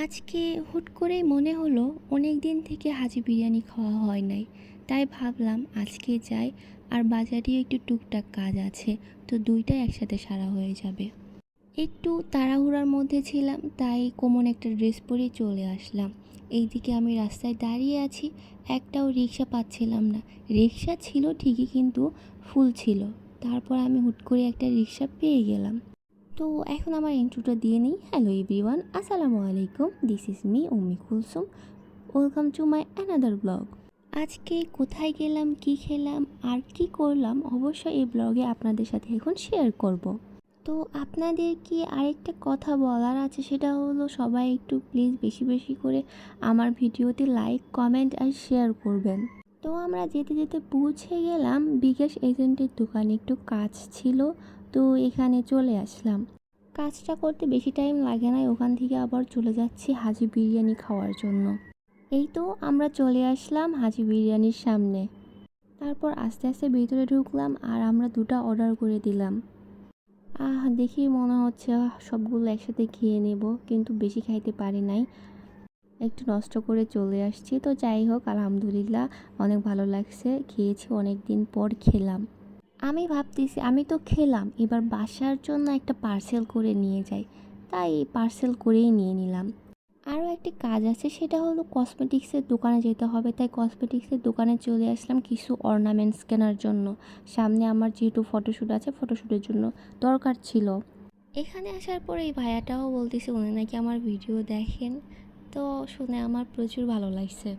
আজকে হুট করেই মনে হলো অনেক দিন থেকে হাজি বিরিয়ানি খাওয়া হয় নাই। তাই ভাবলাম আজকে যাই, আর বাজারেও একটু টুকটাক কাজ আছে, তো দুইটাই একসাথে সারা হয়ে যাবে। একটু তাড়াহুড়ার মধ্যে ছিলাম, তাই কমন একটা ড্রেস পরেই চলে আসলাম। এইদিকে আমি রাস্তায় দাঁড়িয়ে আছি, একটাও রিক্সা পাচ্ছিলাম না। রিক্সা ছিল ঠিকই, কিন্তু ফুল ছিল। তারপর আমি হুট করে একটা রিক্সা পেয়ে গেলাম। তো এখন আমার ইন্ট্রোটা দিয়ে নিই। হ্যালো এভরিওয়ান, আসসালামু আলাইকুম, this is me Ummi Kulsum. Welcome to my another blog. আজকে কোথায় গেলাম, কি খেলাম আর কি করলাম, অবশ্যই এই ব্লগে আপনাদের সাথে এখন শেয়ার করব। তো আপনাদের কি আরেকটা কথা বলার আছে, সেটা হলো সবাই একটু প্লিজ বেশি বেশি করে আমার ভিডিওতে লাইক, কমেন্ট আর শেয়ার করবেন। তো আমরা যেতে যেতে পৌঁছে গেলাম বিকাশ এজেন্টের দোকানে। একটু কাজ ছিল, তো এখানে চলে আসলাম। কাজটা করতে বেশি টাইম লাগে না, ওখান থেকে আবার চলে যাচ্ছি হাজি বিরিয়ানি খাওয়ার জন্য। এই তো আমরা চলে আসলাম হাজি বিরিয়ানির সামনে। তারপর আস্তে আস্তে ভিতরে ঢুকলাম, আর আমরা দুটো অর্ডার করে দিলাম। দেখি মনে হচ্ছে সবগুলো একসাথে খেয়ে নেব, কিন্তু বেশি খাইতে পারি নাই, একটু নষ্ট করে চলে আসছি। তো যাই হোক, আলহামদুলিল্লাহ অনেক ভালো লাগছে, খেয়েছি, অনেক দিন পর খেলাম। আমি ভাবতেছি আমি তো খেলাম, এবার বাসার জন্য একটা পার্সেল করে নিয়ে যাই, তাই পার্সেল করেই নিয়ে নিলাম। আরও একটি কাজ আছে, সেটা হলো কসমেটিক্সের দোকানে যেতে হবে, তাই কসমেটিক্সের দোকানে চলে আসলাম কিছু অর্নামেন্টস কেনার জন্য। সামনে আমার যেহেতু ফটোশ্যুট আছে, ফটোশ্যুটের জন্য দরকার ছিল। এখানে আসার পরে এই ভাইয়াটাও বলতেছে উনি নাকি আমার ভিডিও দেখেন, তো শুনে আমার প্রচুর ভালো লাগছে।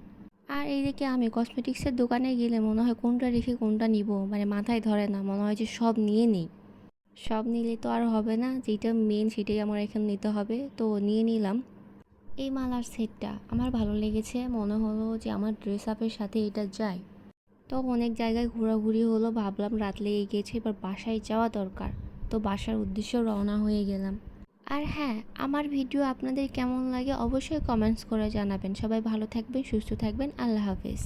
আর এইদিকে আমি কসমেটিক্সের দোকানে গেলে মনে হয় কোনটা রেখে কোনটা নিব, মানে মাথায় ধরে না, মনে হয় যে সব নিয়ে নিই। সব নিলে তো আর হবে না, যেটা মেন সেটাই আমার এখানে নিতে হবে, তো নিয়ে নিলাম। এই মালার সেটটা আমার ভালো লেগেছে, মনে হলো যে আমার ড্রেস আপের সাথে এটা যায়। তো অনেক জায়গায় ঘোরাঘুরি হলো, ভাবলাম রাত লেগে গেছে, এবার বাসায় যাওয়া দরকার, তো বাসার উদ্দেশ্যে রওনা হয়ে গেলাম। আর হ্যাঁ, আমার ভিডিও আপনাদের কেমন লাগে অবশ্যই কমেন্টস করে জানাবেন। সবাই ভালো থাকবেন, সুস্থ থাকবেন, আল্লাহ হাফেজ।